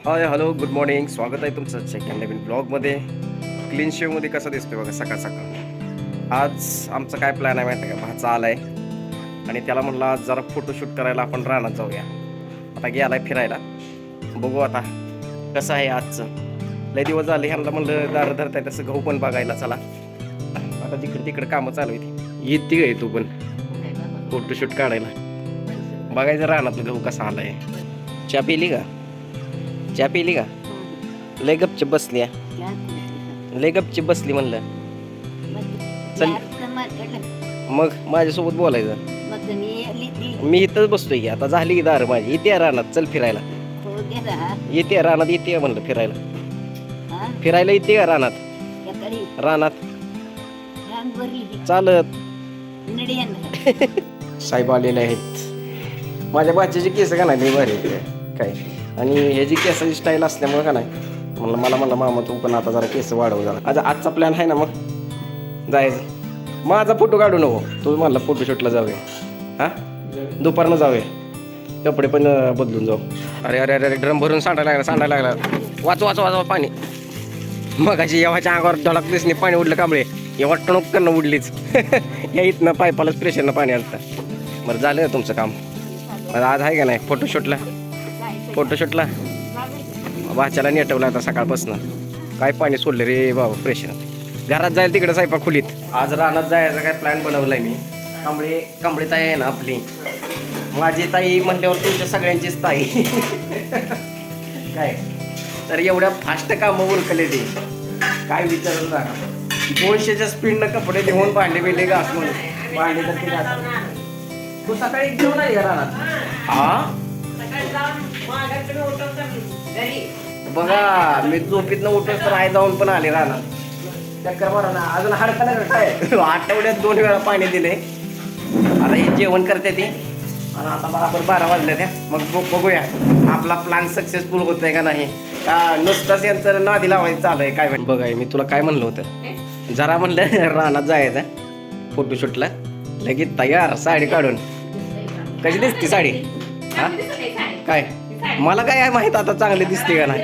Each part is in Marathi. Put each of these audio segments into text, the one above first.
Hi hello good morning. स्वागत आहे तुमचं सेकंड नवीन ब्लॉगमध्ये. क्लीन शेवमध्ये कसं दिसतोय बघा सकाळ सकाळ. आज आमचा काय प्लॅन आहे माहिती आहे का? भाचा आलाय आणि त्याला म्हणलं आज जरा फोटोशूट करायला आपण रानात जाऊया. आता गेलाय फिरायला, बघू आता कसं आहे आजचं. लय दिवस झाले ह्यांना म्हणलं दार धरताय तसं गहू पण बघायला चला. आता जिकडे तिकडे कामं चालू आहेत. येते काय तू पण फोटोशूट काढायला? बघायचं रानातलं गहू कसा आलाय. चहा पिली का? चहा पिली का? लय गपचीप बसली लय गपचीप बसली म्हणलं. चल मग माझ्यासोबत बोलायचं. मी इथंच बसतोय की आता. झाली की दार माझी. येते रानात, चल फिरायला. येते रानात, येते म्हणलं फिरायला. फिरायला येते का रानात? रानात चालत. साहेब आलेले आहेत. माझ्या बाच्याची केस का नाही बरे काय, आणि ह्याची केसाची स्टाईल असल्यामुळे का नाही म्हणलं मामा तू पण आता जरा केस वाढव जरा. आता आजचा प्लॅन आहे ना मग जायचं. माझा फोटो काढू नको तू, म्हणला फोटोशूटला जाऊया. हा दुपारनं जाऊया, कपडे पण बदलून जाऊ. अरे अरे अरे ड्रम भरून सांडायला लागला. वाचवा पाणी. मगाची येवाच्या अंगावर धडक दिसणे पाणी उडलं कांबळे. एवढा टणूक करणं उडलीच. या इथनं पायपालाच प्रेशरनं पाणी आलं. बरं झालं ना तुमचं काम. आज आहे का नाही फोटोशूटला भाच्याला नेटवलं आता सकाळपासून. काय पाणी सोडलं रे बाबा प्रेशर. घरात जायला तिकडे स्वयंपाक खोलीत. आज रानात जायचा काय प्लॅन बनवलाय मी. कांबळे ताई आहे ना आपली, माझी ताई म्हटल्यावर तुमच्या सगळ्यांचीच ताई. काय तर एवढ्या फास्ट कामं उरकले ते काय विचारलं ना. 200च्या स्पीडनं कपडे घेऊन भांडे बिंडे घासून भांडे तर ते घासून. तू सकाळी घेऊन आहे रानात? हा बघा मी झोपीतनं उठून तर आई जाऊन पण आले रानात. चक्कर मारा ना अजून हडकाला काय. आठवड्यात 2 वेळा पाणी दिले. आता हे जेवण करते ती आणि आता बरोबर 12 वाजले त्या. मग बघूया आपला प्लॅन सक्सेसफुल होतोय का नाही. का नुसतंच यांचं नादी लावायचं चालू आहे काय. बघाय मी तुला काय म्हणलं होतं, जरा म्हणलं रानात जायचं फोटोशूटला. लगेच तयार साडी काढून. कशी दिसते साडी? हा काय मला काय माहित आता चांगली दिसते का नाही.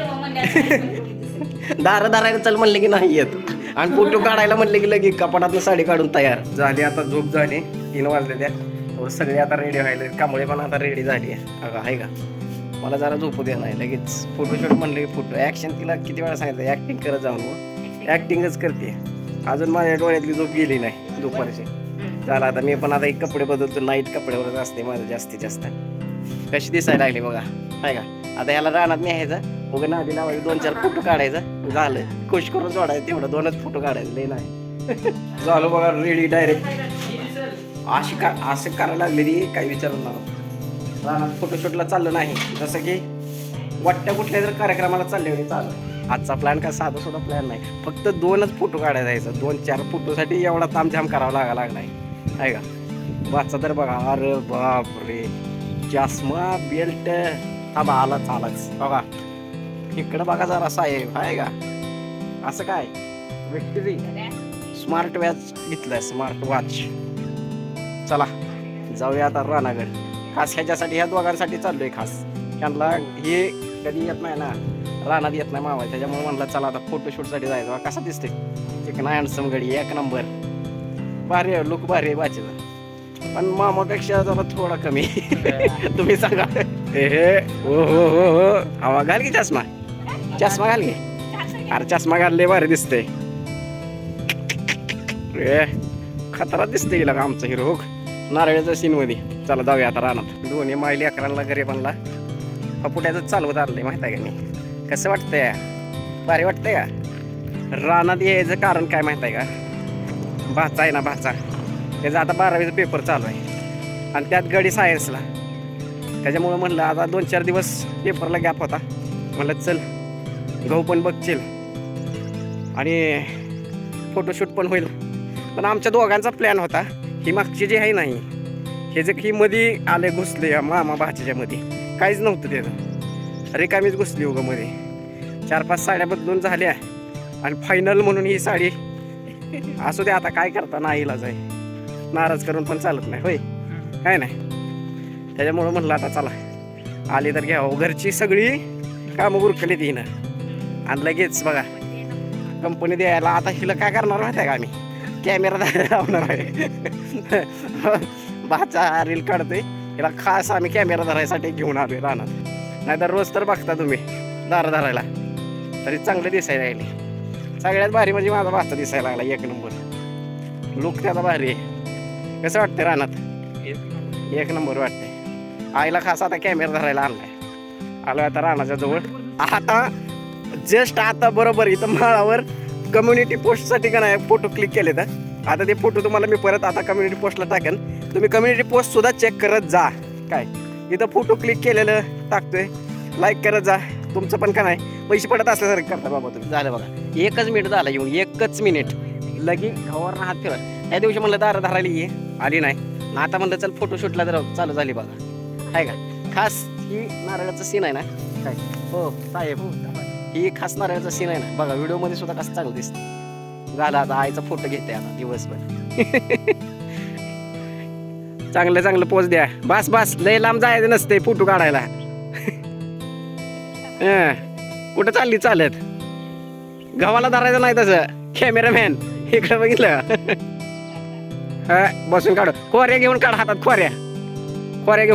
दारायला चल म्हणले की नाही येत, आणि फोटो काढायला म्हणले की लगेच कपाटातनं साडी काढून तयार झाली. आता झोप झाली, 3 वाजले त्या. सगळे आता रेडी व्हायला. कांबळे पण आता रेडी झाली आहे का. मला जरा झोपू द्या नाही. लगेच फोटोशूट म्हणले की फोटो ॲक्शन. तिला किती वेळा सांगितलं ॲक्टिंग करत जाऊन, मग ॲक्टिंगच करते. अजून माझ्या डोळ्यातली झोप गेली नाही दुपारची. झाला आता मी पण आता एक कपडे बदलतो. नाईट कपड्यावरच असते माझं जास्तीत जास्त. कशी दिसायला लागली बघा आहे का. आता ह्याला रानात न्यायचं, उगा नादी लावायचं, 2-4 फोटो काढायचं, झालं. खुश करून सोडायचं. तेवढं 2च फोटो काढायचं, लय नाही. झालं बघा रेडी डायरेक्ट. असं करायला लागलेली काही विचारू नका. रानात फोटोशूटला चाललं नाही, जसं की वाटत्या कुठल्या जर कार्यक्रमाला चालले होते चाललं. आजचा प्लॅन काय साधा सुद्धा प्लॅन नाही. फक्त 2च फोटो काढायला जायचं. 2-4 फोटोसाठी एवढा तामझाम करावा लागलाय आहे का. वाचा तर बघा. अरे बाप रे, चष्मा बेल्ट थांबा आलाच बघा. इकडं बघा जरा साहेब आहे का. असं काय विक्टरी स्मार्ट वॉच घेतलंय, स्मार्ट वॉच. चला जाऊया आता रानागड. खास ह्याच्यासाठी, ह्या दोघांसाठी चाललोय खास. त्यांना हे कधी येत नाही ना, रानात येत नाही मामा, त्याच्यामुळे म्हणलं चला आता फोटोशूटसाठी जायचं. कसा दिसते चिकन हँडसम गडी, 1 नंबर. भारी आहे, लुक भारी आहे बाचेचा. पण मामापेक्षा जरा थोडा कमी. तुम्ही सांगा. हो हवा घाल की चष्मा घाल की. अरे चष्मा घालले भारी दिसते. खतरा दिसते गेला का आमचा हिरो नारळाच्या सीन मध्ये. चला जाऊया आता रानात. 2 मायली 11ला घरी बनला. फपुट्याच चालवत आलंय माहित आहे का मी. कसं वाटतंय? भारी वाटतंय का. रानात यायचं कारण काय माहित आहे का. भाचा आहे ना, भाचा त्याचा आता 12वीचा पेपर चालू आहे आणि त्यात गडी सायन्सला. त्याच्यामुळं म्हणलं आता 2-4 दिवस पेपरला गॅप होता. म्हणलं चल गहू पण बघशील आणि फोटोशूट पण होईल. पण आमच्या दोघांचा प्लॅन होता. ही मागची जी आहे नाही, हे जे की मध्ये आले घुसले मामा भाच्याच्या मध्ये, काहीच नव्हतं त्याचं. रिकामीच घुसली उगं मध्ये. 4-5 साड्या बदलून झाल्या आणि फायनल म्हणून ही साडी. असू दे आता काय करता, नाहीलाच आहे. नाराज करून पण चालत नाही होय काय नाही. त्याच्यामुळं म्हणलं आता चला आली तर घ्यावं. घरची सगळी काम उरकली ती हिनं आणि लगेच बघा कंपनी द्यायला. आता हिला काय करणार माहिती आहे का आम्ही कॅमेरा लावणार आहे. भाचा रील काढतोय हिला खास आम्ही कॅमेरा धरायसाठी घेऊन आलोय रानात. नाहीतर रोज तर बघता तुम्ही दार धरायला तरी चांगलं दिसायला लागले. सगळ्यात भारी म्हणजे माझा भाचा दिसायला लागला 1 नंबर. लुक त्याचा भारी आहे. कसं वाटतं रानात? 1 नंबर वाटतंय. आईला खास आता कॅमेरा धरायला आणलाय. आलो आता रानाच्या जवळ. आता जस्ट आता बरोबर इथं माळावर कम्युनिटी पोस्टसाठी का नाही फोटो क्लिक केले तर आता ते फोटो तुम्हाला मी परत आता कम्युनिटी पोस्टला टाकेन. तुम्ही कम्युनिटी पोस्ट सुद्धा चेक करत जा. काय इथं फोटो क्लिक केलेलं टाकतोय, लाईक करत जा. तुमचं पण का नाही पैसे पडत असल्यासारखं करता बाबा तुम्ही. झालं बघा 1 मिनिट झाला येऊन 1 मिनिट लगी घावर हात फिरत. त्या दिवशी म्हणलं दार धरायला ये आली नाही. आता म्हणलं चल फोटोशूटला जर चालू झाली बघा. आहे का खास ही नारळाचं सीन आहे ना काय? हो साहेब ही खास नारळाचं सीन आहे ना बघा. व्हिडिओमध्ये सुद्धा कसं चांगलं दिसतं. झालं आता आईचा फोटो घेते आता दिवसभर. चांगलं पोज द्या. बस लय लांब जायचं नसते फोटो काढायला. कुठं चालली चालत? गव्हाला धरायचं नाही तसं. कॅमेरामॅन इकडे बघितलं. बसून काढ. खोऱ्या घेऊन काढ हातात. खोऱ्या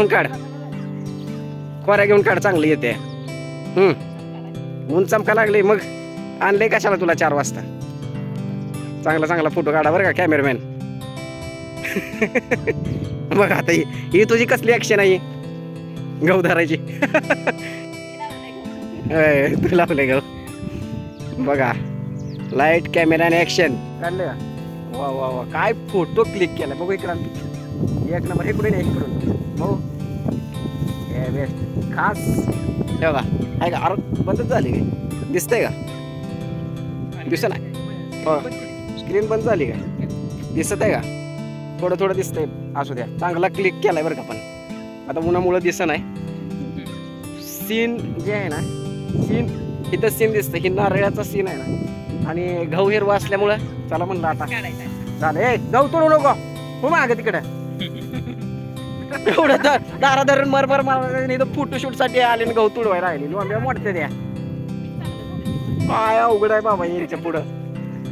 घेऊन काढ चांगली येते. ऊन चमका लागली मग आणले कशाला तुला 4 वाजता. चांगला फोटो काढा बरं का कॅमेरामॅन. बघ आता ही तुझी कसली ऍक्शन आहे गहू धरायची. तू लावले गहू बघा. लाईट कॅमेरा आणि ऍक्शन काढले का? वा काय फोटो क्लिक केला बघू. इकडं 1 नंबर. इकडून इकडून हो बेस्ट खास बघा. आहे का? अरे बंदच झाली काय? दिसतंय का? दिसत नाही. हो स्क्रीन बंद झाली का? दिसत आहे का? थोडं दिसतंय. असू द्या. चांगला क्लिक केलाय बरं का. पण आता उन्हामुळं दिसत नाही. सीन जे आहे ना सीन इथं सीन दिसतं. ही नारळाचा सीन आहे ना आणि गहू हिरवा असल्यामुळं चला म्हणलं आता चालेल. गहू तोडू नको हो माग तिकडं. एवढं दारा धरून मरमर मार फोटोशूट साठी आले आणि गहू तुडवाय राहिले. आंब्या मोठते द्या काय अवघड आहे बाबा यांच्या पुढं.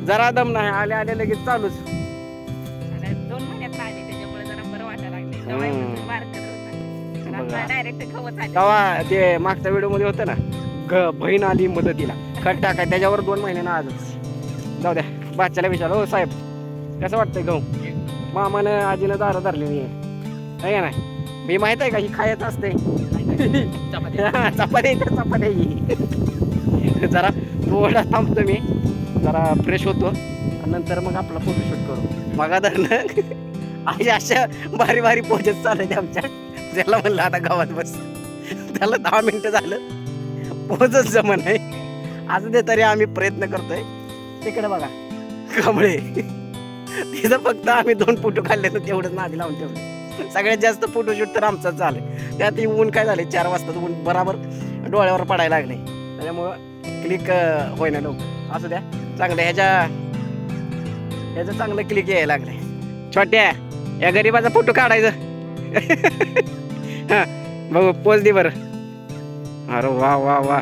जरा दम नाही. आले लगेच चालूच. 2 महिन्यात आली त्याच्यामुळे जरा बरं वाटायला लागले. तेव्हा ते मागच्या व्हिडिओ मध्ये होतं ना बहीण आली मदतीला खत टाकाय त्याच्यावर 2 महिन्यानं आजच. जाऊ द्या. बाच्याला विचार हो साहेब कसं वाटतंय गहू? मामानं आजीनं दारं धरलेली आहे का नाही? मी माहित आहे का ही खायचं असते. चपात्या जरा थोडा थांबतो मी जरा फ्रेश होतो आणि नंतर मग आपला फोटोशूट करू. मगा धरणं अशा भारी पोचत चालत आमच्या. त्याला म्हणलं आता गावात बस. त्याला 10 मिनिटं झालं पोचच जमन आहे. असं ते तरी आम्ही प्रयत्न करतोय. तिकडे बघा कमळे तिथं फक्त आम्ही 2 फोटो काढले तर तेवढंच नादी लावून ठेवलं. सगळ्यात जास्त फोटोशूट तर आमचाच झालं. त्यात ऊन काय झाले 4 वाजता ऊन बराबर डोळ्यावर पडायला लागले. त्याच्यामुळं क्लिक होईना लवकर. असू द्या चांगलं ह्याचं चांगलं क्लिक यायला लागले. छोट्या या गरीबाचा फोटो काढायचं. हा बघू पोच दे बरं. अरे वा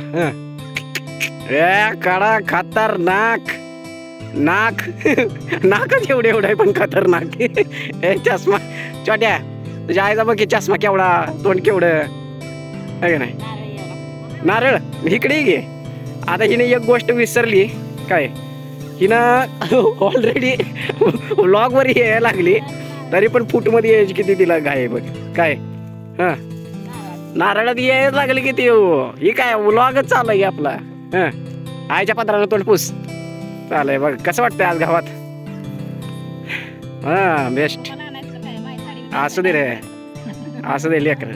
काढा. खतरनाक नाकच एवढं आहे पण खतरनाक. चष्मा छोट्या तुझ्या आईचा बघ चष्मा केवढा तोंड केवढं आहे का नाही? नारळ इकडे घे. आता हिने एक गोष्ट विसरली काय? हिनं ऑलरेडी व्लॉगवर यायला लागली तरी पण फूटमध्ये यायची किती तिला घाय बघ काय. हा नारळात यायला लागली किती ही काय व्लॉगच चालू आहे आपला. हा आईच्या पत्रानं तोंड पूस चालय बघ. कसं वाटतंय आज गावात? हा बेस्ट. असू दे रे असू दे लेकर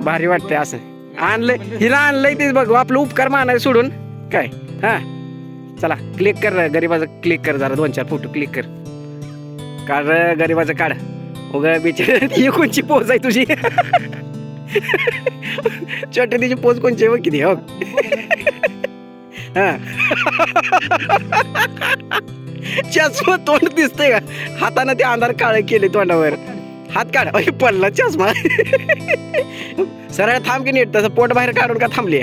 भारी वाटतंय. असं आणलंय हिला आणलंय ते बघ आपलं उपकार मानाय सोडून काय. हा चला क्लिक कर गरीबाचं क्लिक कर जरा 2-4 फोटो क्लिक कर. काढ गरीबाचं काढ. उगा बिचार ही कोणची पोज आहे तुझी? छोटे तिची पोज कोणची आहे बघ किती. हो चष्मा तोंड दिसतंय का? हाताने ते अंधार काळे केले तोंडावर. हात काढ. पडला चष्मा. सरळ थांब की नीट. तसं पोट बाहेर काढून का थांबली?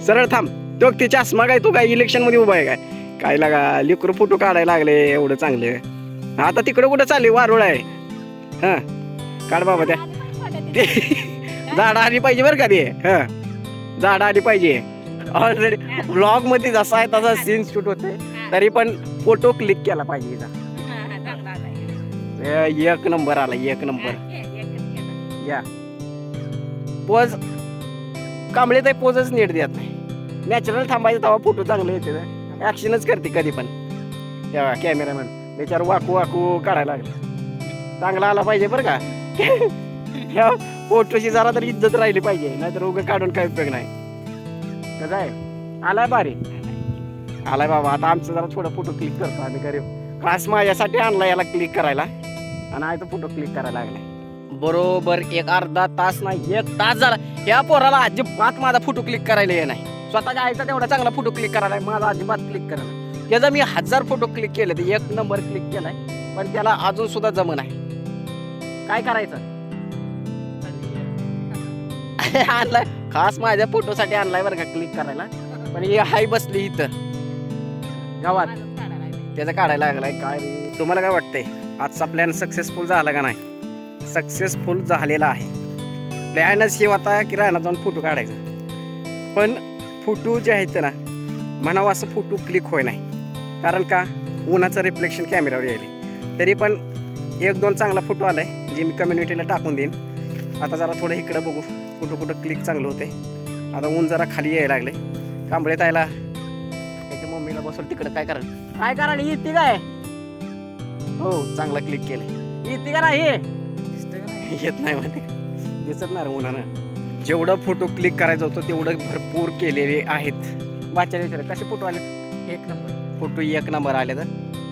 सरळ थांब. तो ती चष्मा काय तू काय इलेक्शन मध्ये उभा आहे काय लागा लिकरू फोटो काढायला लागले एवढं चांगलं. आता तिकडं कुठं चालली वारुळ आहे. हा काढ बाबा त्या झाडं आली पाहिजे बरं का ते. हा झाडं आली पाहिजे. ऑलरेडी ब्लॉग मध्ये जसा आहे तसा सीन शूट होते तरी पण फोटो क्लिक केला पाहिजे. एक नंबर आला एक नंबर. या पोज कांबळे तर पोजच नीट देत नाही. नॅचरल थांबायचं तेव्हा फोटो चांगले येते. ऍक्शनच करते कधी पण. तेव्हा कॅमेरामॅन त्याच्यावर वाकू वाकू काढायला लागले. चांगला आला पाहिजे बरं का. ह्या फोटोची जरा तर इज्जत राहिली पाहिजे नाहीतर उगं काढून काही उपयोग नाही. कसं आहे आलाय भारी आलाय बाबा. आता आमचं जरा थोडं फोटो क्लिक करतो आम्ही गरीब. खास माझ्यासाठी आणला याला क्लिक करायला आणि आहे तो फोटो क्लिक करायला लागलाय. बरोबर एक अर्धा तास नाही 1 तास झाला या पोराला अजिबात माझा फोटो क्लिक करायला ये नाही. स्वतःच्या आईचा तेवढा चांगला फोटो क्लिक करायला माझा अजिबात क्लिक करायला. त्याचा मी 1000 फोटो क्लिक केले ते 1 नंबर क्लिक केलाय पण त्याला अजून सुद्धा जमन आहे. काय करायचं आणलाय खास माझ्या फोटोसाठी आणलाय बरं का क्लिक करायला. पण ही हाय बसली इथं गावात त्याचा काढायला लागलाय. काय रे तुम्हाला काय वाटतंय आजचा प्लॅन सक्सेसफुल झाला का नाही? सक्सेसफुल झालेला आहे. प्लॅनच हे होता की रानात जाऊन फोटो काढायचा पण फोटो जे आहेत ना म्हणावं असं फोटो क्लिक होय नाही. कारण का उन्हाचं रिफ्लेक्शन कॅमेऱ्यावर यायले. तरी पण 1-2 चांगला फोटो आलाय जे मी कम्युनिटीला टाकून देईन. आता जरा थोडं इकडं बघू कुठं क्लिक चांगलं होते. आता ऊन जरा खाली यायला लागले. कांबळे तायला त्याच्या मम्मीला बसवलं तिकडं काय करा येते काय. हो चांगला क्लिक केलं येते का नाही येत नाही मध्ये दिसत नाही उन्हानं. जेवढं फोटो क्लिक करायचं होतं तेवढं भरपूर केलेले आहेत. बाच्या विचार कसे फोटो आले 1 नंबर फोटो 1 नंबर आले. तर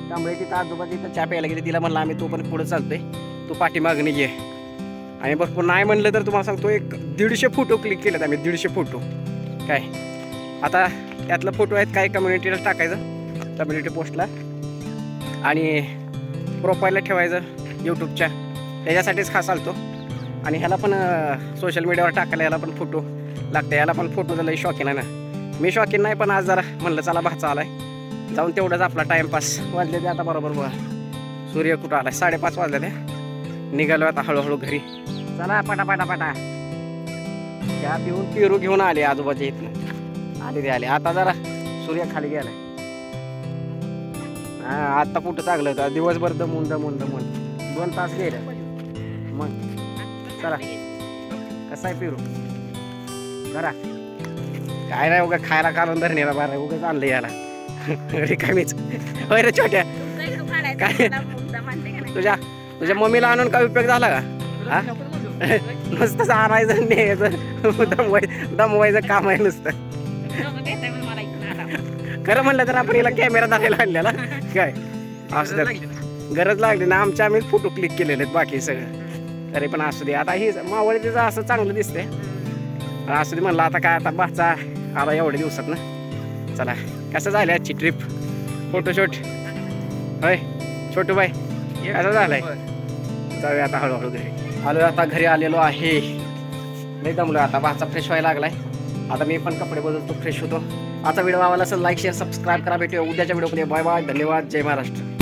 त्यामुळे तिथं आजोबा तिथं चहा प्यायला गेले. तिला म्हणलं आम्ही तो पण पुढे चालतोय तू पाठीमागणी घे. आणि भरपूर नाही म्हणलं तर तुम्हाला सांगतो 150 फोटो क्लिक केलेत आम्ही 150 फोटो. काय आता त्यातलं फोटो आहेत काय कम्युनिटीला टाकायचं कम्युनिटी पोस्टला आणि प्रोफाईलला ठेवायचं यूट्यूबच्या त्याच्यासाठीच खास आलतो. आणि ह्याला पण सोशल मीडियावर टाकायला याला पण फोटो लागतं. याला पण फोटोचं लई शौकीन आहे ना. मी शौकीन नाही पण आज जरा म्हणलं चला भाचा आलाय जाऊन तेवढंच आपला टाइमपास. वाजले ते आता बरोबर बघा सूर्य कुठं आलाय 5:30 वाजले ते. निघालो आता हळूहळू घरी. चला पटा चहा पिऊन पेरू घेऊन आले आजोबाच्या इथनं आले आता जरा सूर्य खाली गेलाय. हा आता कुठं चांगलं होतं दिवसभर दमून 2 तास गेले. मग चला कसा आहे पेरू जरा काय नाही उगा खायला काढून धरणेला बारा उगाच आणलं याला रिकामीच. होय रे छोट्या काय तुझ्या मम्मीला आणून काय उपयोग झाला का? हा नुसतं आणायचं न्यायचं दमवायचं काम आहे नुसतं. खरं म्हणलं तर आपण हिला कॅमेरा दाखवायला आणलेला काय असं गरज लागली ना. आम्हीच फोटो क्लिक केलेले आहेत बाकी सगळं. तरी पण असू दे आता हे मावळ तिचं असं चांगलं दिसतंय. असू दे म्हणलं आता काय आता भाचा आला एवढ्या दिवसात ना. चला कसं झालं आजची ट्रिप फोटोशूट होय छोटू बाई कसं झालंय? जाऊया आता हळूहळू घरी. आलो आता घरी आलेलो आहे. नाही दमलो आता भाचा फ्रेश व्हायला लागलाय. आता मी पण कपडे बदलतो फ्रेश होतो. आता व्हिडिओ आवडला असेल लाईक शेअर सबस्क्राईब करा. भेटूया उद्याच्या व्हिडिओमध्ये. बाय बाय धन्यवाद जय महाराष्ट्र.